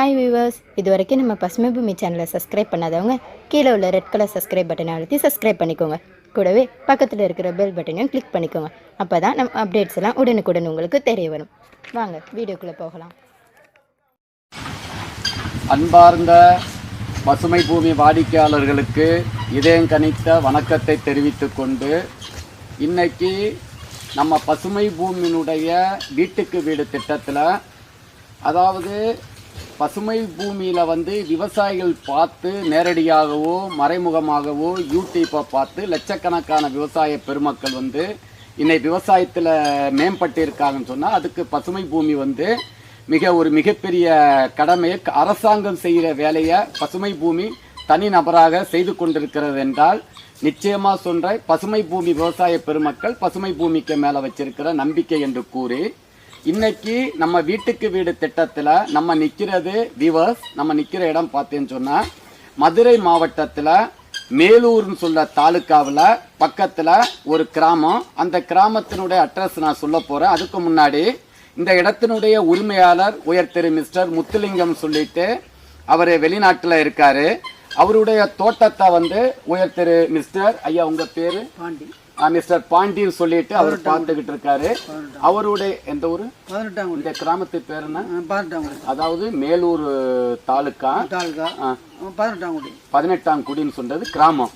Hi viewers, இது வரைக்கும் நம்ம பசுமை பூமி சேனலை சப்ஸ்கிரைப் பண்ணாதவங்க கீழே உள்ள ரெட் கலர் சப்ஸ்கிரைப் பட்டனை அழுத்தி சப்ஸ்கிரைப் பண்ணிக்கோங்க. கூடவே பக்கத்தில் இருக்கிற பெல் பட்டனையும் கிளிக் பண்ணிக்கோங்க. அப்போ தான் நம்ம அப்டேட்ஸ் எல்லாம் உடனுக்குடன் உங்களுக்கு தெரிய வரும். வாங்க வீடியோக்குள்ளே போகலாம். அன்பார்ந்த பசுமை பூமி வாடிக்கையாளர்களுக்கு இதயம் கனித்த வணக்கத்தை தெரிவித்துக் கொண்டு இன்னைக்கு நம்ம பசுமை பூமியினுடைய வீட்டுக்கு வீடு திட்டத்தில், அதாவது பசுமை பூமியில் விவசாயிகள் பார்த்து நேரடியாகவோ மறைமுகமாகவோ யூடியூப்பை பார்த்து லட்சக்கணக்கான விவசாய பெருமக்கள் இன்னைக்கு விவசாயத்தில் மேம்பட்டு இருக்காங்கன்னு சொன்னால் அதுக்கு பசுமை பூமி மிகப்பெரிய கடமையை அரசாங்கம் செய்கிற வேலையை பசுமை பூமி தனிநபராக செய்து கொண்டிருக்கிறது என்றால் நிச்சயமாக சொல்கிற பசுமை பூமி விவசாய பெருமக்கள் பசுமை பூமிக்கு மேலே வச்சிருக்கிற நம்பிக்கை என்று கூறி இன்னைக்கு நம்ம வீட்டுக்கு வீடு திட்டத்தில் நம்ம நிற்கிறது விவர்ஸ். நம்ம நிற்கிற இடம் பார்த்தேன்னு சொன்னால் மதுரை மாவட்டத்தில் மேலூர்னு சொல்ல தாலுக்காவில் பக்கத்தில் ஒரு கிராமம். அந்த கிராமத்தினுடைய அட்ரஸ் நான் சொல்ல போகிறேன். அதுக்கு முன்னாடி இந்த இடத்தினுடைய உரிமையாளர் உயர் திரு மிஸ்டர் முத்துலிங்கம் சொல்லிட்டு அவர் வெளிநாட்டில் இருக்காரு. அவருடைய தோட்டத்தை உயர் திரு மிஸ்டர் ஐயா, உங்கள் பேர் பாண்டி, மிஸ்டர் பாண்டின்னு சொல்லிட்டு அவர் பார்த்துக்கிட்டு இருக்காரு. அவருடைய எந்த ஊரு? இந்த கிராமத்து பேர் என்ன? அதாவது மேலூர் தாலுக்கா 18ஆம் குடின்னு சொல்றது கிராமம்.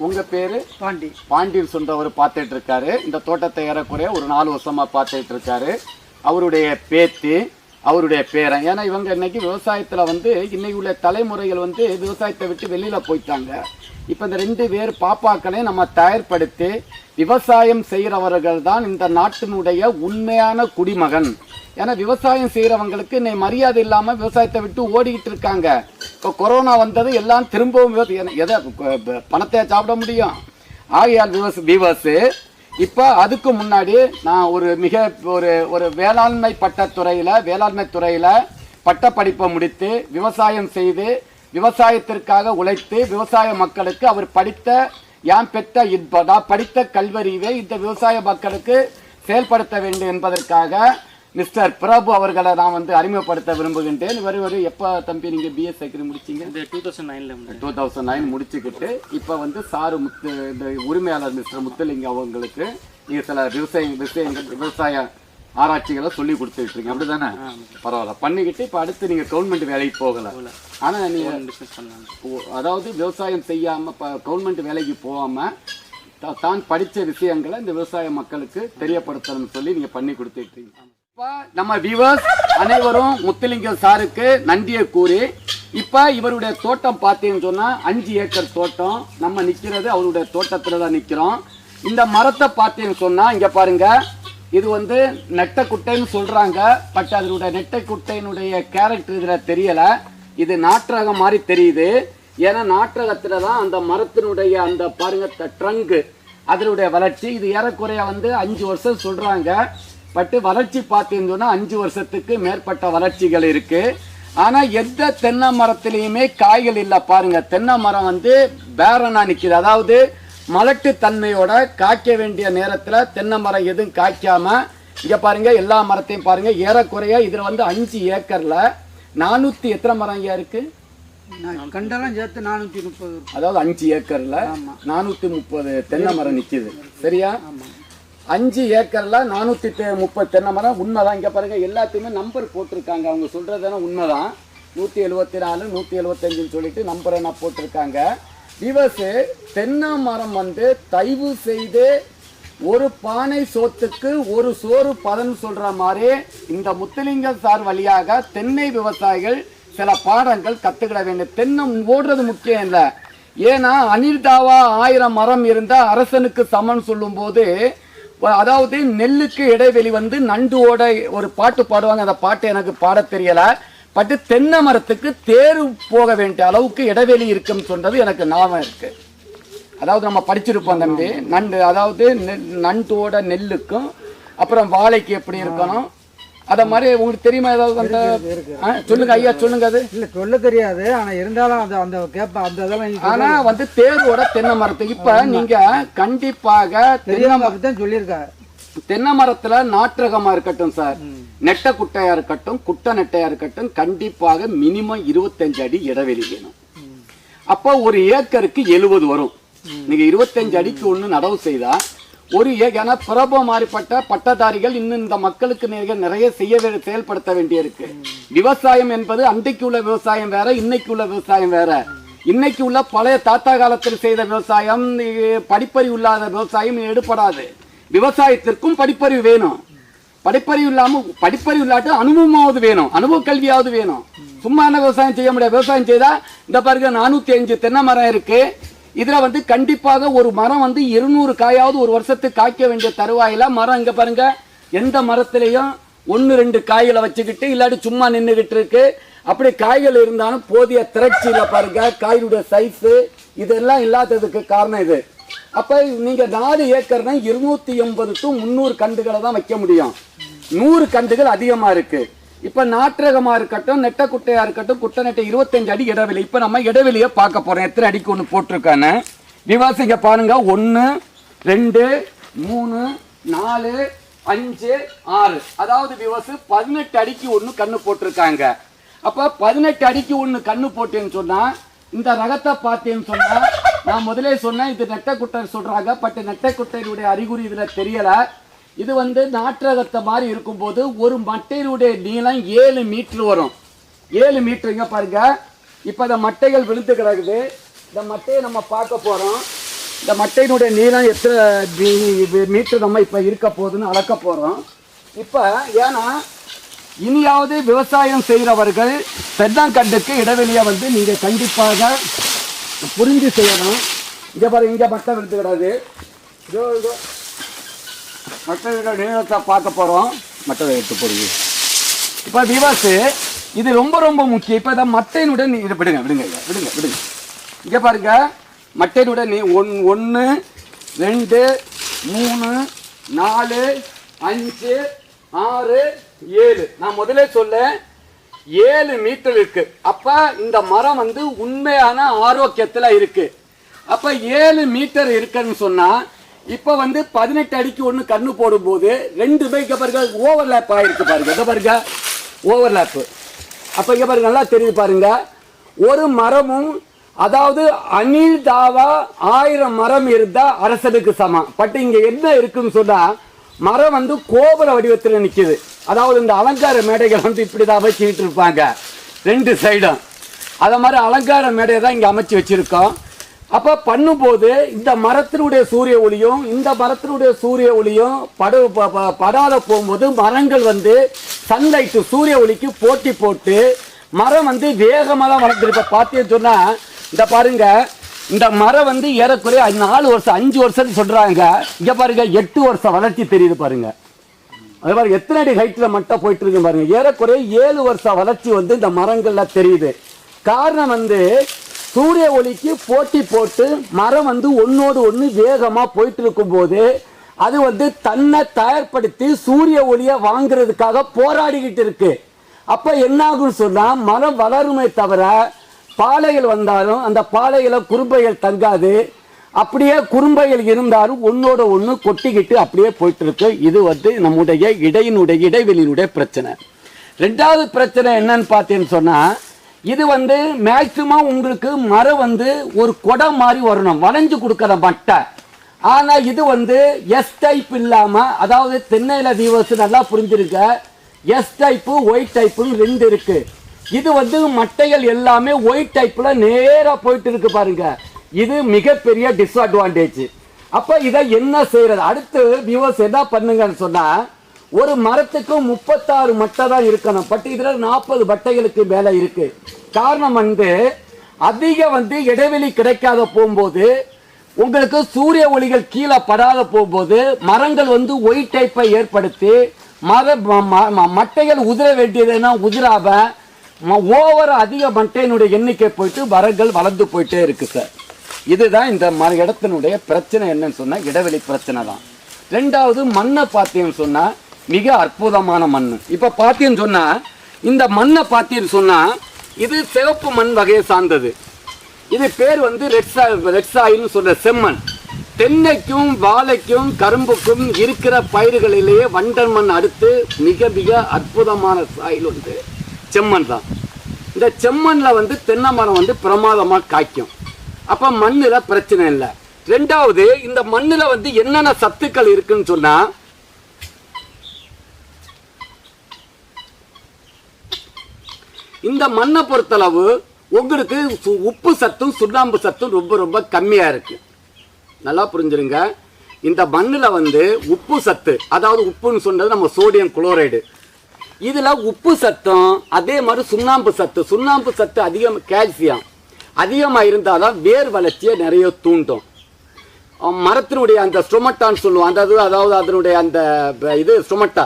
உங்க பேரு? பாண்டி. பாண்டின்னு சொல்றவர் பார்த்துட்டு இருக்காரு. இந்த தோட்டத்தை ஏறக்குறைய ஒரு 4 வருஷமா பார்த்துட்டு இருக்காரு. அவருடைய பேத்தி, அவருடைய பேரன். ஏன்னா இவங்க இன்னைக்கு விவசாயத்துல இன்னைக்கு உள்ள தலைமுறைகள் விவசாயத்தை விட்டு வெளியில போயிட்டாங்க. இப்ப இந்த 2 பேர் பாப்பாக்களையும் நம்ம தயார்படுத்தி விவசாயம் செய்கிறவர்கள் தான் இந்த நாட்டினுடைய உண்மையான குடிமகன். ஏன்னா விவசாயம் செய்கிறவங்களுக்கு இன்னைக்கு மரியாதை இல்லாமல் விவசாயத்தை விட்டு ஓடிக்கிட்டு இருக்காங்க. இப்போ கொரோனா வந்தது, எல்லாம் திரும்பவும் எதை பணத்தை சாப்பிட முடியும். ஆகையால் விவசாய இப்போ அதுக்கு முன்னாடி நான் ஒரு வேளாண்மை துறையில் பட்டப்படிப்பை முடித்து விவசாயம் செய்து விவசாயத்திற்காக உழைத்து விவசாய மக்களுக்கு அவர் படித்த கல்வறிவை இந்த விவசாய மக்களுக்கு செயல்படுத்த வேண்டும் என்பதற்காக மிஸ்டர் பிரபு அவர்களை நான் அறிமுகப்படுத்த விரும்புகின்றேன். இவர் எப்போ தம்பி நீங்கள் பிஎஸ் அக்ரி முடிச்சிங்க? 2009 முடிச்சுக்கிட்டு இப்போ சாரு இந்த உரிமையாளர் மிஸ்டர் முத்துலிங்கம் அவங்களுக்கு நீங்கள் சில விவசாய ஆராய்ச்சிகளை சொல்லி கொடுத்துருக்கீங்க, அப்படிதானே? பரவாயில்ல, பண்ணிக்கிட்டு இப்போ அடுத்து நீங்கள் கவர்மெண்ட் வேலைக்கு போகலை. ஆனால் நீங்கள் அதாவது விவசாயம் செய்யாமல் கவர்மெண்ட் வேலைக்கு போகாமல் தான் படித்த விஷயங்களை இந்த விவசாய மக்களுக்கு தெரியப்படுத்தணும்னு சொல்லி நீங்கள் பண்ணி கொடுத்துருக்கீங்க. இப்போ நம்ம வியூவர்ஸ் அனைவரும் முத்துலிங்கம் சாருக்கு நன்றியை கூறி, இப்போ இவருடைய தோட்டம் பார்த்தீங்கன்னு சொன்னால் 5 ஏக்கர் தோட்டம். நம்ம நிற்கிறது அவருடைய தோட்டத்தில் தான் நிற்கிறோம். இந்த மரத்தை பார்த்தீங்கன்னு சொன்னால் இங்கே பாருங்க, இது நெட்டை குட்டைன்னு சொல்றாங்க. பட் அதனுடைய நெட்டை குட்டையினுடைய கேரக்டர் இதில் தெரியல. இது நாற்றகம் மாதிரி தெரியுது. ஏன்னா நாற்றகத்துல தான் அந்த மரத்தினுடைய அந்த பாருங்க ட்ரங்கு, அதனுடைய வளர்ச்சி. இது ஏறக்குறைய 5 வருஷம் சொல்றாங்க. பட் வளர்ச்சி பார்த்தீங்கன்னா 5 வருஷத்துக்கு மேற்பட்ட வளர்ச்சிகள் இருக்கு. ஆனா எந்த தென்னை மரத்திலையுமே காய்கள் இல்லை. பாருங்க, தென்னை மரம் பேரனா நிக்குது. அதாவது மலட்டு தன்மையோட காய்க்க வேண்டிய நேரத்தில் தென்னை மரம் எதுவும் காய்க்காம இங்க பாருங்க, எல்லா மரத்தையும் பாருங்க. ஏறக்குறைய இதுல 5 ஏக்கர்ல 400 எத்தனை மரம் இருக்கு? கண்டெல்லாம் சேர்த்து 430. அதாவது 5 ஏக்கர்ல 430 தென்னை மரம் நிக்குது. சரியா? 5 ஏக்கர்ல 430 தென்னை மரம். உண்மைதான். இங்க பாருங்க, எல்லாத்தையுமே நம்பர் போட்டிருக்காங்க. அவங்க சொல்றதுனா உண்மைதான். 174 175 சொல்லிட்டு நம்பர் என்ன போட்டிருக்காங்க. தென்னை மரம் தயவு செய்து ஒரு பானை சோத்துக்கு ஒரு சோறு பதன் சொல்ற மாதிரி இந்த முத்துலிங்கம் சார் வழியாக தென்னை விவசாயிகள் சில பாடங்கள் கத்துக்கிட வேண்டும். தென்னை ஓடுறது முக்கியம் இல்லை. ஏன்னா அனில்தாவா 1000 மரம் இருந்தா அரசனுக்கு சமன் சொல்லும் போது, அதாவது நெல்லுக்கு இடைவெளி நண்டுவோட ஒரு பாட்டு பாடுவாங்க. அந்த பாட்டு எனக்கு பாட தெரியல. பட் தென்னை மரத்துக்கு தேர்வு போக வேண்டிய அளவுக்கு இடைவெளி இருக்குன்னு சொன்னது எனக்கு ஞாபகம் இருக்கு. அதாவது நம்ம படிச்சிருப்போம் தம்பி, நண்டு, அதாவது நண்டோட நெல்லுக்கும் அப்புறம் வாழைக்கு எப்படி இருக்கணும், அத மாதிரி உங்களுக்கு தெரியுமா? ஏதாவது சொல்லுங்க ஐயா, சொல்லுங்க. அது இல்ல சொல்ல தெரியாது, ஆனா இருந்தாலும் அந்த கேப்ப அந்த இதெல்லாம். ஆனா தேர்வோட தென்னை மரத்துக்கு இப்ப நீங்க கண்டிப்பாக தெரியாம தான் சொல்லியிருக்காங்க. தென்னை மரத்துல நாற்றகமா இருக்கட்டும் சார், நெட்ட குட்டையா இருக்கட்டும் குட்டை நெட்டையா இருக்கட்டும் கண்டிப்பாக மினிமம் 25 அடி இடைவெளி வேணும். அப்போ ஒரு ஏக்கருக்கு 70 வரும். நீங்க 25 அடிக்கு ஒண்ணு நடவு செய்தா ஒரு ஏன்னா பிரபலம் மாறிப்பட்ட பட்டதாரிகள் இன்னும் இந்த மக்களுக்கு நிறைய செயல்படுத்த வேண்டியிருக்கு. விவசாயம் என்பது அன்றைக்கு உள்ள விவசாயம் வேற, இன்னைக்கு உள்ள விவசாயம் வேற. இன்னைக்கு உள்ள பழைய தாத்தா காலத்தில் செய்த விவசாயம் படிப்பறிவு இல்லாத விவசாயம் எடுப்படாது. விவசாயத்திற்கும் படிப்பறிவு வேணும். படிப்பறிவு இல்லாட்டு அனுபவமாவது வேணும், அனுபவ கல்வியாவது வேணும். சும்மா என்ன விவசாயம் செய்ய முடியாது. விவசாயம் செய்தா இந்த பாருங்க 405 தென்னை மரம் இருக்கு. இதுல கண்டிப்பாக ஒரு மரம் 200 காயாவது ஒரு வருஷத்துக்கு காய்க்க வேண்டிய தருவாயில மரம் இங்க பாருங்க எந்த மரத்திலையும் 1-2 காய்களை வச்சுக்கிட்டு இல்லாட்டி சும்மா நின்றுகிட்டு இருக்கு. அப்படி காய்கள் இருந்தாலும் போதிய திரட்சியில பாருங்க காயுடைய சைஸ் இதெல்லாம் இல்லாததுக்கு காரணம் இது. அப்ப நீங்க 4 ஏக்கர்னா 280 to 300 கண்டுகளை தான் வைக்க முடியும். 100 கண்டுகள் அதிகமா இருக்கு. இப்ப நாற்றகமா இருக்கட்டும் நெட்ட குட்டையா இருக்கட்டும் குட்டை நெட்டை 25 அடி இடைவெளி. இப்ப நம்ம இடைவெளியை பார்க்க போறோம். எத்தனை அடிக்கு ஒண்ணு போட்டிருக்கானு விவாசிங்க பாருங்க. 1 2 3 4 5 6 அதாவது விவாசு 18 அடிக்கு ஒண்ணு கண்ணு போட்டிருக்காங்க. அப்ப 18 அடிக்கு ஒண்ணு கண்ணு போட்டேன்னு சொன்னா இந்த ரகத்தை பார்த்தேன்னு சொன்னா நான் முதலே சொன்னேன் இது நெட்டை குட்டை சொல்றாங்க. பட் நெட்டை குட்டையினுடைய அறிகுறி இதுல தெரியல. இது நாற்றகத்தை மாதிரி இருக்கும்போது ஒரு மட்டையினுடைய நீளம் 7 மீட்டர் வரும். 7 மீட்டர் இங்க பாருங்க. இப்ப இந்த மட்டைகள் விழுந்து கிடக்குது. இந்த மட்டையை நம்ம பார்க்க போறோம். இந்த மட்டையினுடைய நீளம் எத்தனை மீட்டர் நம்ம இப்ப இருக்க போகுதுன்னு அளக்க போறோம். இப்ப ஏன்னா இனியாவது விவசாயம் செய்கிறவர்கள் தென்னங்கண்டுக்கு இடைவெளியை நீங்க கண்டிப்பாக புரிஞ்சு செய்யணும். இங்க பாருங்க இங்க மட்டை விழுந்து கிடாது. மட்டை நீளத்தை பார்க்க போறோம். மட்டை எடுத்து போடுங்க. இப்ப விவாசு இது ரொம்ப ரொம்ப முக்கியம். இப்ப இந்த மட்டையினுடைய இதை விடுங்க விடுங்க விடுங்க விடுங்க. இங்க பாருங்க மட்டையினுடைய 1 2 3 4 5 6 7 நான் முதலே சொல்ல 7 மீட்டர் இருக்கு. அப்ப இந்த மரம் உண்மையான ஆரோக்கியத்துல இருக்கு. அப்ப 7 மீட்டர் இருக்குன்னு சொன்னா இப்ப 18 அடிக்கு ஒண்ணு கண்ணு போடும் போது 2 பைக்க பாருங்க ஓவர்லேப் ஆயிருக்கு பாருங்க. இதை பாருங்க ஓவர்லேப். அப்ப இங்க பாருங்க நல்லா தெரியுது பாருங்க. ஒரு மரமும் அதாவது அணில் தாவா 1000 மரம் இருந்தா அரசனுக்கு சமம். பட் இங்க என்ன இருக்குன்னு சொன்னா மரம் கோபுர வடிவத்தில் நிக்குது. அதாவது இந்த அலங்கார மேடைகள் இப்படிதான் வச்சுக்கிட்டு இருப்பாங்க 2 சைடும். அத மாதிரி அலங்கார மேடையை தான் இங்க அமைச்சு வச்சிருக்கோம். அப்ப பண்ணும்போது இந்த மரத்தினுடைய சூரிய ஒளியும் இந்த மரத்தினுடைய சூரிய ஒளியும் படாத போகும்போது மரங்கள் சன்லைட் சூரிய ஒளிக்கு போட்டி போட்டு மரம் வேகமா தான் வளர்ந்துருப்ப பார்த்தேன்னு சொன்னா இந்த பாருங்க இந்த மரம் ஏறக்குறைய 4 வருஷம் 5 வருஷம் சொல்றாங்க. இங்க பாருங்க 8 வருஷம் வளர்ச்சி தெரியுது பாருங்க. அதே மாதிரி எத்தனை அடி ஹைட்ல மட்டும் போயிட்டு இருக்கு பாருங்க. ஏறக்குறைய 7 வருஷம் வளர்ச்சி இந்த மரங்கள்ல தெரியுது. காரணம் சூரிய ஒளிக்கு போட்டி போட்டு மரம் ஒன்னோடு ஒன்று வேகமா போயிட்டு இருக்கும் போது அது தன்னை தயார்படுத்தி சூரிய ஒளியை வாங்குறதுக்காக போராடிக்கிட்டு இருக்கு. அப்ப என்ன ஆகும் சொன்னா மரம் வளருமே தவிர பாலைகள் வந்தாலும் அந்த பாலைகளை குறும்பைகள் தங்காது. அப்படியே குறும்பைகள் இருந்தாலும் ஒன்னோட ஒன்று கொட்டிக்கிட்டு அப்படியே போயிட்டு இருக்கு. இது நம்முடைய இடைவெளியினுடைய பிரச்சனை. 2வது பிரச்சனை என்னன்னு பார்த்தேன்னு சொன்னா இது மேக்சிமம் உங்களுக்கு மரம் ஒரு குடம் மாதிரி வரணும், வளைஞ்சு கொடுக்கிற மட்டை. ஆனா இது எஸ் டைப் இல்லாம அதாவது தென்னையில வியூவர்ஸ் நல்லா புரிஞ்சிருக்க எஸ் டைப் ஒயிட் டைப்னு 2 இருக்கு. இது மட்டைகள் எல்லாமே ஒயிட் டைப்ல நேரா போயிட்டு இருக்கு பாருங்க. இது மிகப்பெரிய டிஸ்அட்வான்டேஜ். அப்ப இதை என்ன செய்யறது? அடுத்து வியூவர்ஸ் என்ன பண்ணுங்கன்னு சொன்னா ஒரு மரத்துக்கு 36 மட்டை தான் இருக்கணும். பட் இதுல 40 மட்டைகளுக்கு மேல இருக்கு. காரணம் அதிக இடைவெளி கிடைக்காத போகும்போது உங்களுக்கு சூரிய ஒளிகள் கீழே படாத போகும்போது மரங்கள் ஒயிட் டைப்பை ஏற்படுத்தி மட்டைகள் உதிர வேண்டியதுன்னா உதிராம ஓவர் அதிக மட்டையினுடைய எண்ணிக்கை போயிட்டு மரங்கள் வளர்ந்து போயிட்டே இருக்கு சார். இதுதான் இந்த இடத்தினுடைய பிரச்சனை. என்னன்னு சொன்னா இடைவெளி பிரச்சனை தான். 2வது மண்ணை பார்த்தீங்கன்னு சொன்னா மிக அற்புதமான மண். இப்ப பார்த்தீங்கன்னு சொன்னா இந்த மண்ணை பார்த்தீங்கன்னு சொன்னா இது சிவப்பு மண் வகையை சார்ந்தது. இது பேர் ரெட் சாயில்னு சொல்ற செம்மண். தென்னைக்கும் வாழைக்கும் கரும்புக்கும் இருக்கிற பயிர்களிலேயே வண்டல் மண் அடுத்து மிக மிக அற்புதமான சாயில் வந்து செம்மண் தான். இந்த செம்மண்ணில் வந்து தென்னை மரம் வந்து பிரமாதமாக காய்க்கும். அப்போ மண்ணில் பிரச்சனை இல்லை. ரெண்டாவது, இந்த மண்ணில் வந்து என்னென்ன சத்துக்கள் இருக்குன்னு சொன்னா, இந்த மண்ணை பொறுத்தளவு உங்களுக்கு உப்பு சத்தும் சுண்ணாம்பு சத்தும் ரொம்ப ரொம்ப கம்மியா இருக்கு. நல்லா புரிஞ்சுருங்க. இந்த மண்ணில் வந்து உப்பு சத்து, அதாவது உப்புன்னு சொன்னது நம்ம சோடியம் குளோரைடு, இதுல உப்பு சத்தம், அதே மாதிரி சுண்ணாம்பு சத்து அதிகம், கால்சியம் அதிகமாக இருந்தால்தான் வேர் வளர்ச்சியை நிறைய தூண்டும். மரத்தினுடைய அந்த ஸ்டொமட்டான்னு சொல்லுவோம், அதாவது அதனுடைய அந்த இது ஸ்டொமட்டா,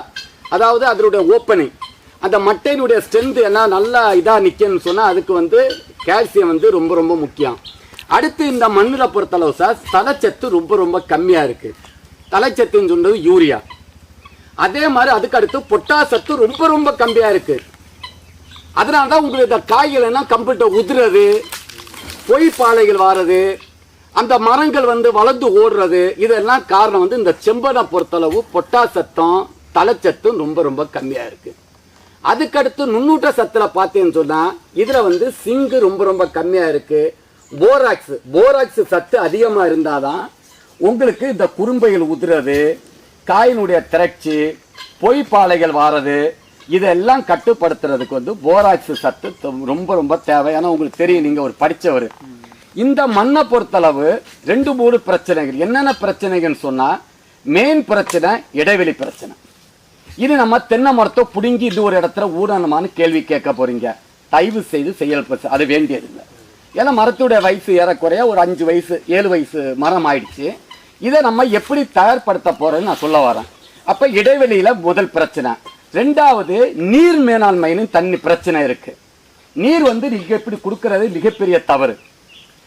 அதாவது அதனுடைய ஓப்பனிங், அந்த மட்டையினுடைய ஸ்ட்ரென்த் எல்லாம் நல்லா இதாக நிற்கணும்னு சொன்னால் அதுக்கு வந்து கால்சியம் வந்து ரொம்ப ரொம்ப முக்கியம். அடுத்து இந்த மண்ணில் பொறுத்தளவு சார் தலைச்சத்து ரொம்ப ரொம்ப கம்மியாக இருக்குது. தலைச்சத்துன்னு சொன்னது யூரியா. அதே மாதிரி அதுக்கு அடுத்து பொட்டாசத்து ரொம்ப ரொம்ப கம்மியாக இருக்குது. அதனால தான் உங்களுக்கு இந்த காய்கள் எல்லாம் கம்ப்ளீட்டாக உதிரது, பொய் பாலைகள் வாரது, அந்த மரங்கள் வந்து வளர்ந்து ஓடுறது, இதெல்லாம் காரணம் வந்து இந்த செம்பனை பொறுத்தளவு பொட்டாசத்தும் தலைச்சத்தும் ரொம்ப ரொம்ப கம்மியாக இருக்குது. அதுக்கடுத்து நுண்ணூட்ட சத்தில் பார்த்தேன்னு சொன்னால் இதில் வந்து சிங்கு ரொம்ப ரொம்ப கம்மியாக இருக்குது. போராக்ஸ் சத்து அதிகமாக இருந்தால் தான் உங்களுக்கு இந்த குறும்பைகள் உதிரது, காயினுடைய திரட்சி, பொய் பாலைகள் வாரது, இதெல்லாம் கட்டுப்படுத்துறதுக்கு வந்து போராக்ஸ் சத்து ரொம்ப ரொம்ப தேவை. ஏன்னா உங்களுக்கு தெரியும், நீங்கள் ஒரு படித்தவர். இந்த மண்ணை பொறுத்தளவு 2-3 பிரச்சனைகள். என்னென்ன பிரச்சனைகள்னு சொன்னால், மெயின் பிரச்சனை இடைவெளி பிரச்சனை. இது நம்ம தென்னை மரத்தை பிடுங்கி இது ஒரு இடத்துல ஊடணுமான்னு கேள்வி கேட்க போறீங்க. தயவு செய்து செயல்படுத்த அது வேண்டியதில்லை. ஏன்னா மரத்துடைய வயசு ஏறக்குறைய ஒரு 5 வயசு 7 வயசு மரம் ஆயிடுச்சு. இதை நம்ம எப்படி தயார்படுத்த போறோம்னு நான் சொல்ல வரேன். அப்ப இடைவெளியில முதல் பிரச்சனை. ரெண்டாவது, நீர் மேலாண்மைன்னு தண்ணி பிரச்சனை இருக்கு. நீர் வந்து நீங்க எப்படி கொடுக்கறது மிகப்பெரிய தவறு.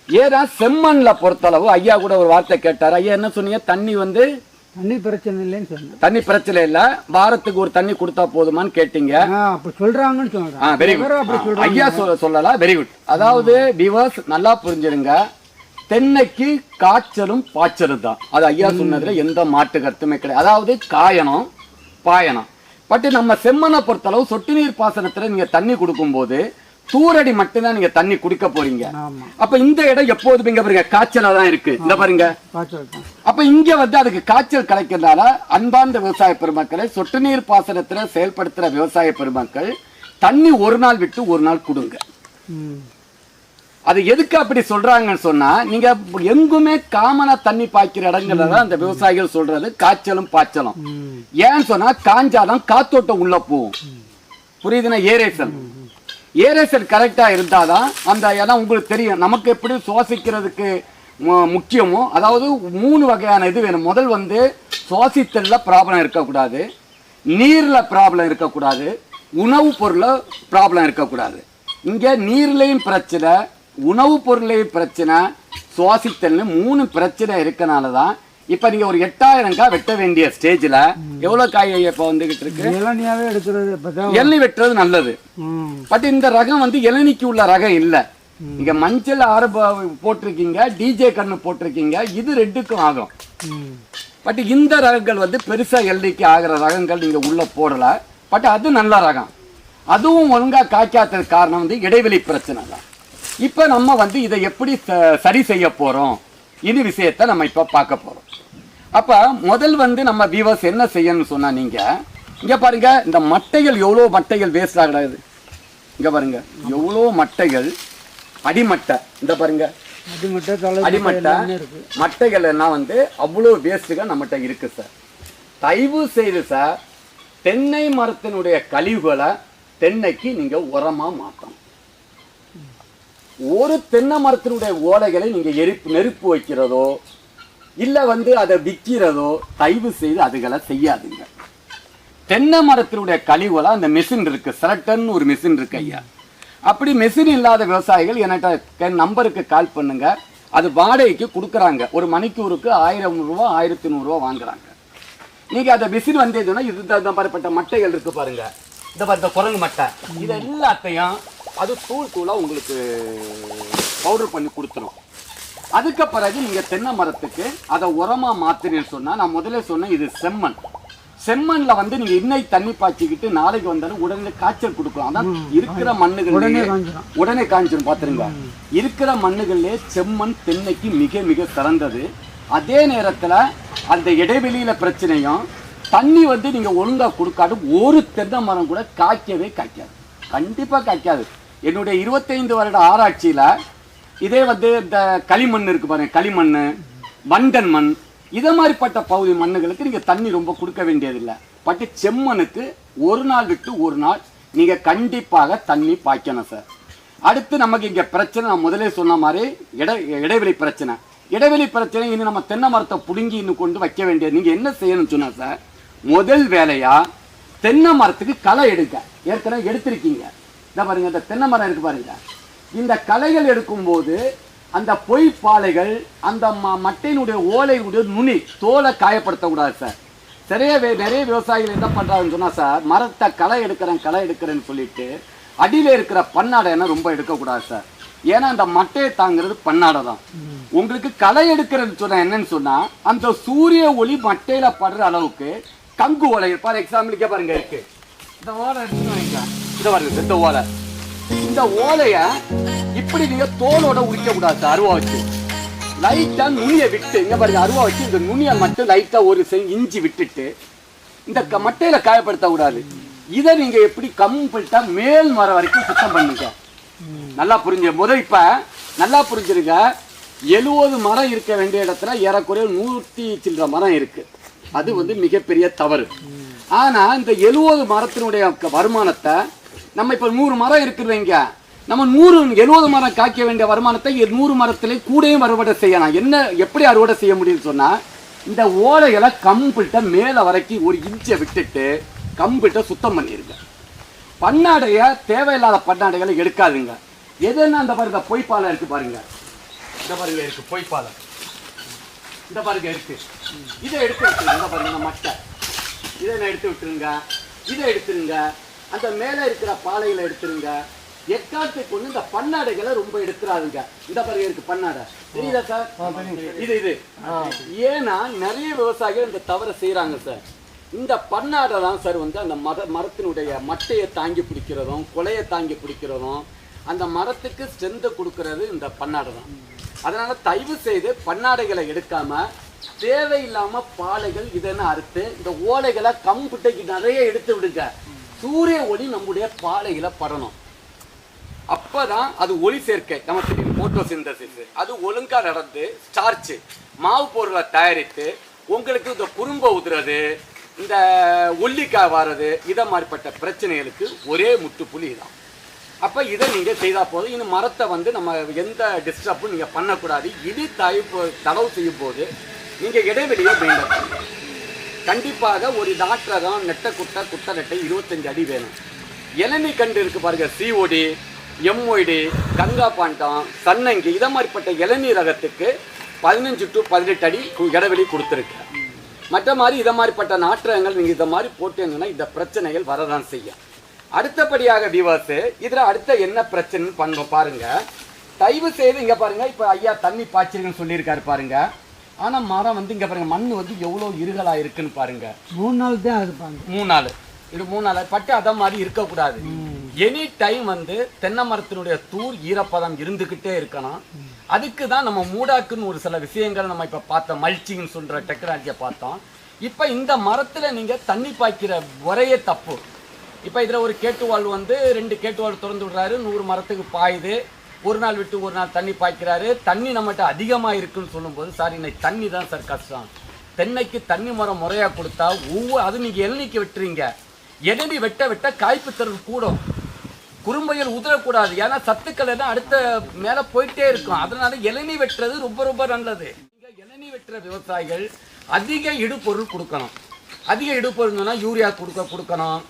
ஏன்னா செம்மண்ல பொறுத்தளவு ஐயா கூட ஒரு வார்த்தை கேட்டார். ஐயா என்ன சொன்னீங்க? தண்ணி வந்து தண்ணி பிரச்சனை இல்லைன்னு சொன்னேன். தண்ணி பிரச்சனை இல்ல, வாரத்துக்கு ஒரு தண்ணி கொடுத்தா போதுமான்னு கேட்டீங்க. அப்படி சொல்றாங்கன்னு சொல்றேன். வெரி குட் ஐயா, சொல்லலாம். Very good. அதாவது விவர்ஸ் நல்லா புரிஞ்சிருங்க, தென்னைக்கு காய்ச்சலும் பாய்ச்சலும் தான். அது ஐயா சொன்னதுல எந்த மாட்டு கருத்துமே கிடையாது. அதாவது காயணும் பாயணும். பட் நம்ம செம்மண்ணை பொறுத்தளவு சொட்டு நீர் பாசனத்துல நீங்க தண்ணி கொடுக்கும் போது தூரடி மட்டும்தான் நீங்க தண்ணி குடிக்க போறீங்க. அப்ப இந்த இடம் எப்போதுமே இங்க பாருங்க காய்ச்சலா தான் இருக்கு. இந்த பாருங்க, அப்ப இங்க வந்து அதுக்கு காய்ச்சல் கிடைக்கிறதுனால அன்பார்ந்த விவசாய பெருமக்களை, சொட்டு நீர் பாசனத்துல செயல்படுத்துற விவசாய பெருமக்கள் தண்ணி ஒரு நாள் விட்டு ஒரு நாள் கொடுங்க. அது எதுக்கு அப்படி சொல்றாங்கன்னு சொன்னா, நீங்க எங்குமே காமனா தண்ணி பாய்க்கிற இடங்கள்ல தான் அந்த விவசாயிகள் சொல்றது காய்ச்சலும் பாய்ச்சலும். ஏன்னு சொன்னா காஞ்சாதான் காத்தோட்டம் உள்ள போகும். புரியுதுன்னா? ஏரேசல் கரெக்டா இருந்தாதான் அந்த இடம் உங்களுக்கு தெரியும். நமக்கு எப்படி சுவாசிக்கிறதுக்கு முக்கியமோ, அதாவது 3 வகையான இது வேணும். முதல் வந்து சுவாசித்தல்ல ப்ராப்ளம் இருக்கக்கூடாது, நீர்ல ப்ராப்ளம் இருக்கக்கூடாது, உணவுப் பொருள்ல ப்ராப்ளம் இருக்கக்கூடாது. இங்க நீர்லையும் பிரச்சனை, உணவுப் பொருளையும் பிரச்சனை, சுவாசித்தல்னு 3 பிரச்சனை இருக்கனால தான் இப்ப நீங்க ஒரு 8000 காய் வெட்ட வேண்டிய ஸ்டேஜ்ல எவ்வளவு காய் இப்ப வந்துகிட்டு இருக்கு? இளநியாவே எடுக்கிறது. இளநி வெட்டுறது நல்லது. பட் இந்த ரகம் வந்து இளநிக்கு உள்ள ரகம் இல்ல. நீங்க மஞ்சள் போட்டிருக்கீங்க, டிஜே கண்ணு போட்டிருக்கீங்க, இது ரெட்டுக்கும் ஆகும். பட் இந்த ரகங்கள் வந்து பெருசா இளநிக்கு ஆகிற ரகங்கள் நீங்க உள்ள போடல. பட் அது நல்ல ரகம். அதுவும் ஒழுங்கா காய்க்காததுக்கு காரணம் வந்து இடைவெளி பிரச்சனை தான். இப்ப நம்ம வந்து இதை எப்படி சரி செய்ய போறோம், இது விஷயத்தை நம்ம இப்ப பார்க்க போறோம். அப்ப முதல் வந்து நம்ம வியூவர்ஸ் என்ன செய்யணும்னு சொன்னா, நீங்க இங்க பாருங்க, இந்த மட்டைகள் எவ்வளவு மட்டைகள் வேஸ்ட் ஆகாது. இங்க பாருங்க எவ்வளவு மட்டைகள், அடிமட்டை, இந்த பாருங்க அடிமட்டை மட்டைகள் எல்லாம் வந்து அவ்வளவு வேஸ்ட்டுகள் நம்மகிட்ட இருக்கு சார். தயவு செய்து சார், தென்னை மரத்தினுடைய கழிவுகளை தென்னைக்கு நீங்க உரமா மாற்றணும். ஒரு தென்னை மரத்தினுடைய ஓலைகளை நீங்க நெருப்பு வைக்கிறதோ இல்ல வந்து அதை விற்கிறதோ தயவு செய்து அதுகளை செய்யாதுங்க. தென்னை மரத்தினுடைய கழிவுகளை அந்த மெஷின் இருக்கு, செலக்டர்னு ஒரு மெஷின் இருக்கு ஐயா. அப்படி மெஷின் இல்லாத விவசாயிகள் என்கிட்ட நம்பருக்கு கால் பண்ணுங்க. அது வாடகைக்கு கொடுக்குறாங்க. ஒரு மணிக்கூருக்கு 1000 ரூபா 1100 வாங்குறாங்க. நீங்க அந்த மெஷின் வந்ததுன்னா இது மாதிரிப்பட்ட மட்டைகள் இருக்கு பாருங்க, இந்த குரங்கு மட்டை, இது எல்லாத்தையும் அது தூளா உங்களுக்கு பவுடர் பண்ணி கொடுத்துரும். அதுக்கு பிறகு நீங்க தென்னை மரத்துக்கு அதை உரமா மாத்தினீங்கன்னு சொன்னா, நான் முதல்ல சொன்னேன் இது செம்மண். செம்மண்ல வந்து நீங்க இன்னைக்கு தண்ணி பாய்ச்சிக்கிட்டு நாளைக்கு வந்தாலும் உடனே காய்ச்சல் கொடுக்கும். அதான் இருக்கிற மண்ணுகள்லயே உடனே காய்ச்சிடும். பாத்துருங்க, இருக்கிற மண்ணுகள்லயே செம்மண் தென்னைக்கு மிக மிக சிறந்தது. அதே நேரத்துல அந்த இடைவெளியில பிரச்சனையும் தண்ணி வந்து நீங்க ஒழுங்கா கொடுக்காது ஒரு தென்னை மரம் கூட காய்க்கவே காய்க்காது, கண்டிப்பா காய்க்காது. என்னுடைய 25 வருட ஆராய்ச்சியில இதே வந்து இந்த களிமண் இருக்கு பாருங்க, களிமண், வண்டன் மண், இதை மாதிரிப்பட்ட பகுதி மண்ணுகளுக்கு நீங்க தண்ணி ரொம்ப கொடுக்க வேண்டியதில்லை. பட் செம்மண்ணுக்கு ஒரு நாள் விட்டு ஒரு நாள் நீங்க கண்டிப்பாக தண்ணி பாய்க்கணும் சார். அடுத்து நமக்கு இங்க பிரச்சனை, நான் முதலே சொன்ன மாதிரி இடைவெளி பிரச்சனை. இடைவெளி பிரச்சனை இன்னும் நம்ம தென்னை மரத்தை புடுங்கி இன்னும் கொண்டு வைக்க வேண்டியது. நீங்க என்ன செய்யணும்னு சொன்னா சார், முதல் வேலையா தென்னை மரத்துக்கு களை எடுக்க. ஏற்கனவே எடுத்திருக்கீங்க, இந்த பாருங்க இந்த தென்னை மரம் இருக்கு பாருங்க. இந்த களைகள் எடுக்கும்போது அந்த பொய் பாலைகள் அந்த மட்டையினுடைய ஓலையுடைய நுனி தோலை காயப்படுத்தக்கூடாது சார். நிறைய விவசாயிகள் என்ன பண்றாங்கன்னு சொன்னா சார், மரத்தை களை எடுக்கிறேன்னு சொல்லிட்டு அடியில இருக்கிற பன்னாடை என்ன ரொம்ப எடுக்கக்கூடாது சார். ஏன்னா அந்த மட்டையை தாங்கிறது பன்னாடை தான். உங்களுக்கு களை எடுக்கிறேன்னு சொன்னா என்னன்னு சொன்னா, அந்த சூரிய ஒளி மட்டையில படுற அளவுக்கு கங்கு ஓலை. ஃபார் எக்ஸாம்பிளுக்கே பாருங்க இருக்கு, இந்த ஓலை இதை பாருங்க, இந்த ஓலை, இந்த ஓலைய இப்படி நீங்க தோலோட உரிக்க கூடாது. அருவா வச்சு லைட்டா நுனியை விட்டு, இங்க பாருங்க அருவா வச்சு இந்த நுனியை மட்டும் லைட்டா ஒரு இஞ்சி விட்டுட்டு இந்த மட்டையில காயப்படுத்த கூடாது. இதை நீங்க எப்படி கம்ப்ளீட்டா மேல் மரம் வரைக்கும் சுத்தம் பண்ணுங்க. நல்லா புரிஞ்சு முதல் இப்ப நல்லா புரிஞ்சிருங்க. 70 மரம் இருக்க வேண்டிய இடத்துல ஏறக்குறைய 100 சில்லற மரம் இருக்கு. அது வந்து மிகப்பெரிய தவறு. ஆனா இந்த 70 மரத்தினுடைய வருமானத்தை நம்ம இப்ப 100 மரம் இருக்குதுங்க, நம்ம 70 மரம் காய்க்க வேண்டிய வருமானத்தை 100 மரத்திலே கூடயும் அறுவடை செய்யலாம். என்ன எப்படி அறுவடை செய்ய முடியும்னு சொன்னா, இந்த ஓலைகளை கம்ப்ளீட்டா மேல வரைக்கும் ஒரு இன்ச்சை விட்டுட்டு கம்ப்ளீட்டா சுத்தம் பண்ணிருங்க. பன்னாடைய தேவையில்லாத பன்னாடைகளை எடுக்காதுங்க. எதுன்னா அந்த பாருங்க பொய்ப்பாலை இருக்கு பாருங்க, இந்த பாருங்க இருக்கு பொய்ப்பாலை, இந்த பாருங்க இருக்கு, இதை எடுத்து விட்டுருங்க. இந்த பாருங்க மட்டை, இதை எடுத்து விட்டுருங்க, இதை எடுத்துருங்க. அந்த மேலே இருக்கிற பாலைகளை எடுத்துருங்க. எக்காட்டு கொண்டு இந்த பன்னாடைகளை ரொம்ப எடுத்துறாதுங்க. இந்த பாருங்க இருக்கு பன்னாடை, தெரியுதா சார்? இது ஏன்னா நிறைய விவசாயிகள் இந்த தவறை செய்யறாங்க சார். இந்த பன்னாடை தான் சார் வந்து அந்த மரத்தினுடைய மட்டையை தாங்கி பிடிக்கிறதும் கொலையை தாங்கி பிடிக்கிறதும் அந்த மரத்துக்கு ஸ்ட்ரென்த்தை கொடுக்கறது இந்த பன்னாடை தான். அதனால தயவு செய்து பன்னாடைகளை எடுக்காம தேவையில்லாம பாலைகள் இதென்ன அறுத்து இந்த ஓலைகளை கம்புட்டைக்கு நிறைய எடுத்து விடுங்க. சூரிய ஒளி நம்முடைய பாலைகளை படணும். அப்பதான் அது ஒளி சேர்க்கை, நமக்கு போட்டோசிந்தசிஸ் அது ஒழுங்கா நடந்து ஸ்டார்ச் மாவு பொருளை தயாரித்து உங்களுக்கு இந்த குறும்ப உதுறது, இந்த ஒல்லிக்காய் வாரது, இதை மாதிரிப்பட்ட பிரச்சனைகளுக்கு ஒரே முற்றுப்புள்ளி தான். அப்போ இதை நீங்கள் செய்தால் போதும். இன்னும் மரத்தை வந்து நம்ம எந்த டிஸ்டர்பும் நீங்கள் பண்ணக்கூடாது. இடி தடவு செய்யும் போது நீங்கள் இடைவெளியை மெயின்டைன் பண்ணணும். கண்டிப்பாக ஒரு நாற்றகம் நெட்டை குட்டை நெட்டை 25 அடி வேணும். இளநீ கண்டு இருக்கு பாருங்க, சிஓடி, எம்ஒய்டி, கங்கா பாண்டம், சன்னங்கி, இதை மாதிரிப்பட்ட இளநீ ரகத்துக்கு 15 to 18 அடி இடைவெளி கொடுத்துருக்கு. மற்ற மாதிரி இதை மாதிரிப்பட்ட நாற்றகங்கள் நீங்கள் இதை மாதிரி போட்டீங்கன்னா இந்த பிரச்சனைகள் வரதான் செய்யும். அடுத்தபடியாக விவாஸ் இதுல அடுத்த என்ன பிரச்சனைன்னு பண்ணுவோம் பாருங்க. தயவு செய்து இங்க பாருங்க, இப்ப ஐயா தண்ணி பாய்ச்சிருக்குன்னு சொல்லியிருக்காரு பாருங்க. ஆனா மரம் வந்து இங்க பாருங்க மண் வந்து எவ்வளவு இருகலா இருக்குன்னு பாருங்க. 3 நாள் தான் இருப்பாங்க, 3 நாள், இது 3 நாள் பட்டு அத மாதிரி இருக்கக்கூடாது. எனி டைம் வந்து தென்னை மரத்தினுடைய தூர் ஈரப்பதம் இருந்துகிட்டே இருக்கணும். அதுக்கு தான் நம்ம மூடாக்குன்னு ஒரு சில விஷயங்கள் நம்ம இப்ப பார்த்தோம், மல்ச்சிங்னு சொல்ற டெக்னாலஜியை பார்த்தோம். இப்ப இந்த மரத்துல நீங்க தண்ணி பாய்க்கிற முறையே தப்பு. இப்போ இதில் ஒரு கேட்டுவால் வந்து 2 கேட்டுவால் திறந்து விடுறாரு, 100 மரத்துக்கு பாயுது. ஒரு நாள் விட்டு ஒரு நாள் தண்ணி பாய்க்கிறாரு. தண்ணி நம்மகிட்ட அதிகமாக இருக்குன்னு சொல்லும்போது, சார் இன்னைக்கு தண்ணி தான் சார் கஷ்டம். தென்னைக்கு தண்ணி மரம் முறையாக கொடுத்தா அது நீங்கள் இளநீக்கு வெட்டுறீங்க. இளநீ வெட்ட காய்ப்பு தரது கூடும். குறும்பையில் உதறக்கூடாது, ஏன்னா சத்துக்கள் எல்லாம் அடுத்த மேலே போயிட்டே இருக்கும். அதனால இளநீ வெட்டுறது ரொம்ப ரொம்ப நல்லது. நீங்கள் இளநீ வெட்டுற விவசாயிகள் அதிக இடுபொருள் கொடுக்கணும். அதிக இடுபொருள்னா யூரியா கொடுக்கணும்,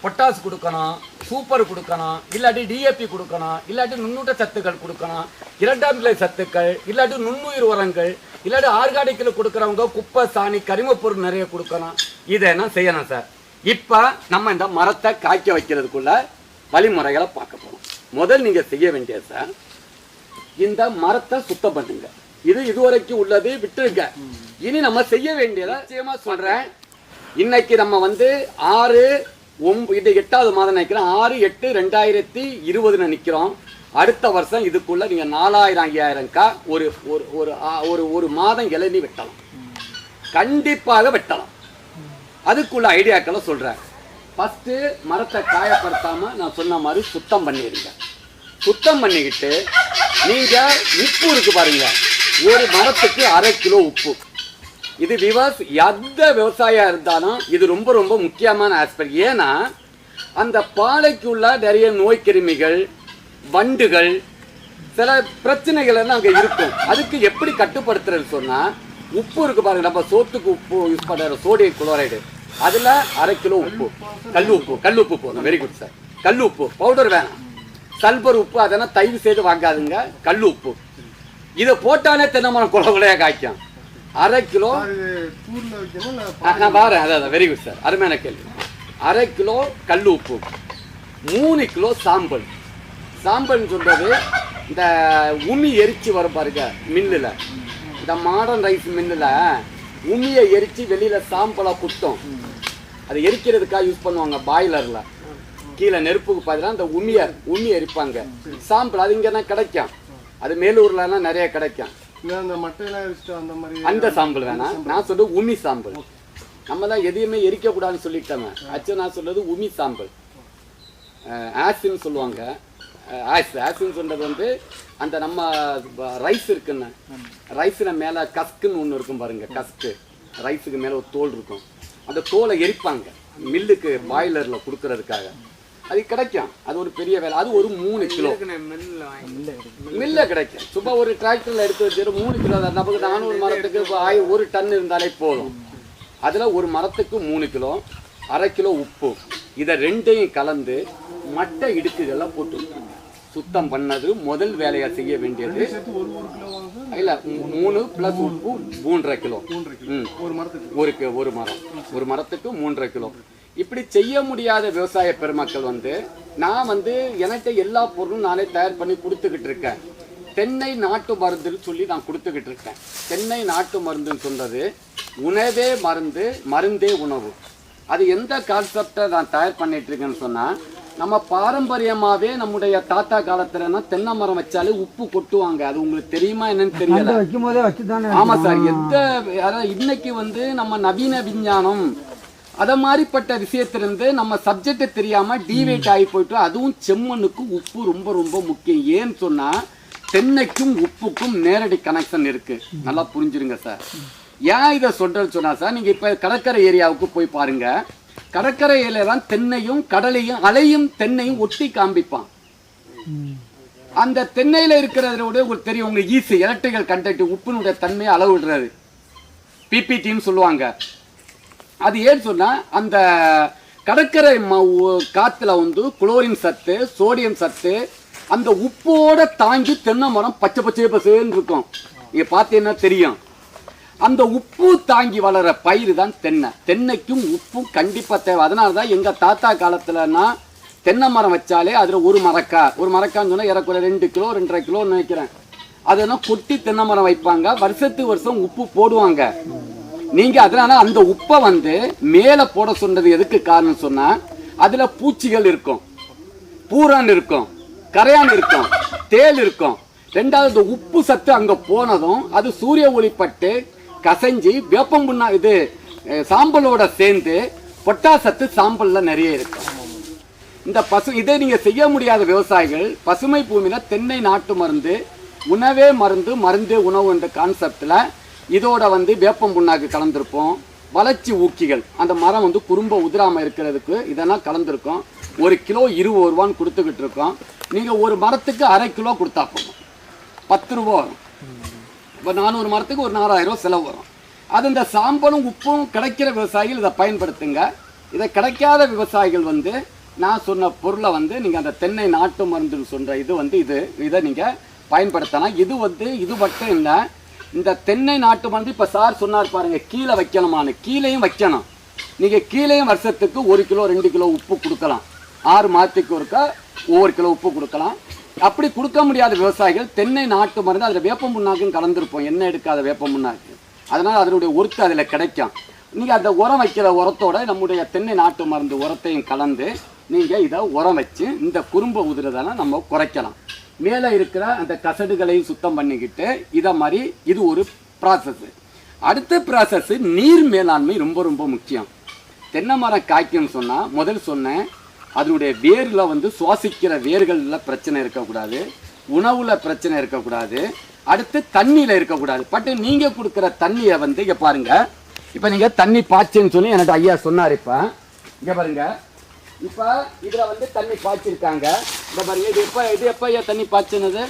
பொட்டாஸ் கொடுக்கணும், சூப்பர் கொடுக்கணும், இல்லாட்டி டிஏபி கொடுக்கணும், இல்லாட்டி நுண்ணூட்ட சத்துக்கள் கொடுக்கணும், 2ஆம் நிலை சத்துக்கள், இல்லாட்டி நுண்ணுயிர் உரங்கள், இல்லாட்டி ஆர்கானிக்கில் கொடுக்குறவங்க குப்பை சாணி கரிமப்பொருள் நிறைய கொடுக்கணும். இதெல்லாம் செய்யணும் சார். இப்போ நம்ம இந்த மரத்தை காய்க்க வைக்கிறதுக்குள்ள வழிமுறைகளை பார்க்க போகிறோம். முதல் நீங்கள் செய்ய வேண்டியது சார், இந்த மரத்தை சுத்தம் பண்ணுங்க. இது இதுவரைக்கும் உள்ளது விட்டுருக்க. இனி நம்ம செய்ய வேண்டியதை நிச்சயமா சொல்றேன். இன்னைக்கு நம்ம வந்து 8வது மாதம் நினைக்கிறோம், 6/8/2020 நிக்கிறோம். அடுத்த வருஷம் இதுக்குள்ள நீங்க 4000-5000 ஒரு மாதம் இளநீ வெட்டலாம், கண்டிப்பாக வெட்டலாம். அதுக்குள்ள ஐடியாக்களை சொல்றேன். ஃபர்ஸ்ட் மரத்தை காயப்படுத்தாம நான் சொன்ன மாதிரி சுத்தம் பண்ணிடுங்க. சுத்தம் பண்ணிக்கிட்டு நீங்க உப்பு இருக்கு பாருங்க, ஒரு மரத்துக்கு 1/2 கிலோ உப்பு. இது எந்த விவசாயம் இருந்தாலும் இது ரொம்ப ரொம்ப முக்கியமான ஆஸ்பெக்ட். ஏன்னா அந்த பாலைக்குள்ள நிறைய நோய் கிருமிகள், வண்டுகள், சில பிரச்சனைகள் எல்லாம் அங்கே இருக்கும். அதுக்கு எப்படி கட்டுப்படுத்துறது சொன்னா, உப்பு இருக்கு பாருங்க, நம்ம சோத்துக்கு உப்பு யூஸ் பண்ற சோடியம் குளோரைடு, அதுல 1/2 கிலோ உப்பு, கல் உப்பு போதும். Very good sir. கல் உப்பு பவுடர் வேணாம், சல்பர் உப்பு அதெல்லாம் தயவு செய்து வாங்காதுங்க. கல் உப்பு இதை போட்டாலே தென்னை மரம் குலையா காய்க்கும். 1/2 கிலோ நான் பாருறேன். அதான் வெரி குட் சார், அருமையான கேள்வி. 1/2 கிலோ கல் உப்பு, 3 கிலோ சாம்பல். சாம்பல்னு சொல்றது இந்த உமி எரிச்சு வரும் பாருங்க மில்லுல, இந்த மாடர்ன் ரைஸ் மில்லுல உமியை எரிச்சு வெளியில சாம்பலா குத்தம். அதை எரிக்கிறதுக்காக யூஸ் பண்ணுவாங்க பாய்லர்ல. கீழே நெருப்புக்கு பார்த்தீங்கன்னா அந்த உமி எரிப்பாங்க. சாம்பல் அது இங்கே தான் கிடைக்கும், அது மேலூர்லாம் நிறைய கிடைக்கும். அந்த சாம்பல் வேணாம், நான் சொல்றது உமி சாம்பல். நம்ம தான் எதையுமே எரிக்க கூடாதுன்னு சொல்லிட்டோமே. ஆக்சுவலி நான் சொல்றது உமி சாம்பல். ஆசின்னு சொல்லுவாங்க. ஆசின்னு சொல்றது வந்து அந்த நம்ம ரைஸ் இருக்குன்னு, ரைஸ்ல மேல கஸ்க்குன்னு ஒன்று இருக்கும் பாருங்க. கஸ்க்கு ரைஸுக்கு மேல ஒரு தோல் இருக்கும், அந்த தோலை எரிப்பாங்க மில்லுக்கு பாய்லர்ல கொடுக்கறதுக்காக. அது கிடைக்கும், அது ஒரு பெரிய வேலை. அது ஒரு 3 கிலோ மில்ல கிடைக்கும். சும்மா ஒரு டிராக்டர்ல எடுத்து வச்சு 3 கிலோ நமக்கு 400 மரத்துக்கு 1 டன் இருந்தாலே போதும். அதுல ஒரு மரத்துக்கு 3 கிலோ, 1/2 கிலோ உப்பு, இதை ரெண்டையும் கலந்து மட்டை இடுக்குகள்லாம் போட்டு சுத்தம் பண்ணது முதல் வேலையா செய்ய வேண்டியது. இல்ல 3 பிளஸ் உப்பு 3.5 கிலோ. ஒரு மரத்துக்கு 3.5 கிலோ. இப்படி செய்ய முடியாத விவசாய பெருமக்கள் வந்து நான் வந்து எனக்கு எல்லா பொருளும் நானே தயார் பண்ணி கொடுத்துக்கிட்டு இருக்கேன். தென்னை நாட்டு மருந்துன்னு சொல்லி நான் கொடுத்துக்கிட்டு இருக்கேன். தென்னை நாட்டு மருந்துன்னு சொல்றது உணவே மருந்து, மருந்தே உணவு. அது எந்த கான்செப்டை நான் தயார் பண்ணிட்டு இருக்கேன்னு சொன்னா, நம்ம பாரம்பரியமாவே நம்முடைய தாத்தா காலத்துல தென்னை மரம் வச்சாலே உப்பு கொட்டுவாங்க. அது உங்களுக்கு தெரியுமா என்னன்னு தெரியல. ஆமா சார். இன்னைக்கு வந்து நம்ம நவீன விஞ்ஞானம் அத மாதிரிப்பட்ட விஷயத்திலிருந்து நம்ம சப்ஜெக்ட் தெரியாம டிவேட் ஆகி போயிட்டு, அதுவும் செம்மண்ணுக்கு உப்பு ரொம்ப ரொம்ப முக்கியம். ஏன்னு சொன்னா தென்னைக்கும் உப்புக்கும் நேரடி கனெக்ஷன் இருக்கு. நல்லா புரிஞ்சிருங்க சார். ஏன் இதை சொல்றேன்னு சொன்னா சார், நீங்க இப்ப கடற்கரை ஏரியாவுக்கு போய் பாருங்க. கடற்கரை ஏரியா தான் தென்னையும் கடலையும் அலையும் தென்னையும் ஒட்டி காண்பிப்பான். அந்த தென்னையில இருக்கிறத உங்களுக்கு தெரியும், உங்களுக்கு ஈஸி எலக்ட்ரிக்கல் கண்டக்ட் உப்பினுடைய தன்மையை அளவிடுறது பிபிடின்னு சொல்லுவாங்க. அது ஏன்னு சொன்னா அந்த கடற்கரை காத்துல வந்து குளோரின் சத்து, சோடியம் சத்து அந்த உப்போட தாங்கி தென்னை மரம் பச்சை பசேன்னு இருக்கும். நீங்க பார்த்தீங்கன்னா தெரியும். அந்த உப்பு தாங்கி வளர பயிர் தான் தென்னை. தென்னைக்கும் உப்பும் கண்டிப்பா தேவை. அதனாலதான் எங்க தாத்தா காலத்துலன்னா தென்னை மரம் வச்சாலே அதுல ஒரு மரக்கான்னு சொன்னா ஏறக்குறைய 2 கிலோ 2.5 கிலோன்னு நினைக்கிறேன். அதெல்லாம் கொட்டி தென்னை மரம் வைப்பாங்க. வருஷத்துக்கு வருஷம் உப்பு போடுவாங்க. நீங்க அதனால அந்த உப்பை வந்து மேல போட சொன்னது எதுக்கு காரணம் சொன்னா, அதுல பூச்சிகள் இருக்கும், பூரான் இருக்கும், கரையான் இருக்கும், தேல் இருக்கும். ரெண்டாவது உப்பு சத்து அங்க போனதும் அது சூரிய ஒளிப்பட்டு கசைஞ்சி வேப்பம் புண்ணா இது சாம்பலோட சேர்ந்து பொட்டாசத்து சாம்பல்ல நிறைய இருக்கும். இந்த இதை நீங்க செய்ய முடியாத விவசாயிகள் பசுமை பூமியில தென்னை நாட்டு மருந்து, உணவே மருந்து, மருந்தே உணவு என்ற கான்செப்ட்ல இதோட வந்து வேப்பம் புண்ணாக்கு கலந்துருப்போம். வளர்ச்சி ஊக்கிகள், அந்த மரம் வந்து குறும்ப உதிராம இருக்கிறதுக்கு இதெல்லாம் கலந்துருக்கோம். 1 கிலோ 20 ரூபான்னு கொடுத்துக்கிட்டு இருக்கோம். நீங்க ஒரு மரத்துக்கு 1/2 கிலோ கொடுத்தா போதும், 10 ரூபா வரும். இப்போ 400 மரத்துக்கு ஒரு 4000 ரூபா செலவு வரும். அது இந்த சாம்பலும் உப்பும் கிடைக்கிற விவசாயிகள் இதை பயன்படுத்துங்க. இதை கிடைக்காத விவசாயிகள் வந்து நான் சொன்ன பொருளை வந்து நீங்க அந்த தென்னை நாட்டு மருந்துன்னு சொல்ற இது வந்து இதை நீங்க பயன்படுத்தலாம். இது வந்து இது மட்டும் இல்லை, இந்த தென்னை நாட்டு மருந்து இப்ப சார் சொன்னார் பாருங்க, கீழே வைக்கணுமான்னு. கீழேயும் வைக்கணும். நீங்க கீழேயும் வருஷத்துக்கு 1 கிலோ 2 கிலோ உப்பு கொடுக்கலாம். 6 மாதத்துக்கு ஒருக்கா ஒவ்வொரு கிலோ உப்பு கொடுக்கலாம். அப்படி கொடுக்க முடியாத விவசாயிகள் தென்னை நாட்டு மருந்து அதில் வேப்ப முன்னாக்கும் கலந்துருப்போம், எண்ணெய் எடுக்காத வேப்ப முன்னாக்கு. அதனால் அதனுடைய ஒருத்து அதில் கிடைக்கும். நீங்கள் அந்த உரம் வைக்கிற உரத்தோட நம்முடைய தென்னை நாட்டு மருந்து உரத்தையும் கலந்து நீங்கள் இதை உரம் வச்சு இந்த குறும்பை உதிரதெல்லாம் நம்ம குறைக்கலாம். மேலே இருக்கிற அந்த கசடுகளையும் சுத்தம் பண்ணிக்கிட்டு இதை மாதிரி இது ஒரு ப்ராசஸ்ஸு. அடுத்த ப்ராசஸ்ஸு நீர் மேலாண்மை ரொம்ப ரொம்ப முக்கியம். தென்னை மரம் காய்க்குன்னு சொன்னால் முதல் சொன்னேன், அதனுடைய வேரில் வந்து சுவாசிக்கிற வேர்களில் பிரச்சனை இருக்கக்கூடாது, உணவில் பிரச்சனை இருக்கக்கூடாது, அடுத்து தண்ணியில் இருக்கக்கூடாது. பட் நீங்கள் கொடுக்குற தண்ணியை வந்து இங்கே பாருங்கள், இப்போ நீங்கள் தண்ணி பாய்ச்சுன்னு சொல்லி எனக்கு ஐயா சொன்னார். இப்போ இங்கே பாருங்கள், இப்போ இதில் வந்து தண்ணி பாய்ச்சிருக்காங்க. இந்த பாருங்க, இது எப்போ ஐயா தண்ணி பாய்ச்சினது?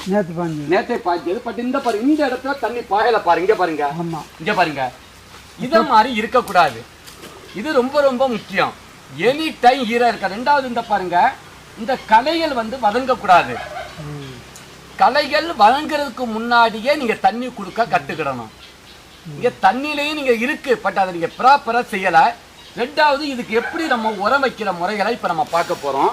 நேற்றே பாய்ச்சது. பட் இந்த பாருங்க, இந்த இடத்துல தண்ணி பாயலை பாருங்க. இங்கே பாருங்க, இங்கே பாருங்க, இதை மாதிரி இருக்கக்கூடாது. இது ரொம்ப ரொம்ப முக்கியம். எனி டைம் ஈரம் இருக்க. ரெண்டாவது இந்த பாருங்க, இந்த களைகள் வந்து வதங்கக்கூடாது. களைகள் வதங்கிறதுக்கு முன்னாடியே நீங்க தண்ணி கொடுக்க கத்துக்கிடணும். இங்க தண்ணியிலையும் நீங்க இருக்கு, பட் அதை நீங்க ப்ராப்பரா செய்யல. ரெண்டாவது இதுக்கு எப்படி நம்ம உரம் வைக்கிற முறைகளை இப்ப நம்ம பார்க்க போறோம்.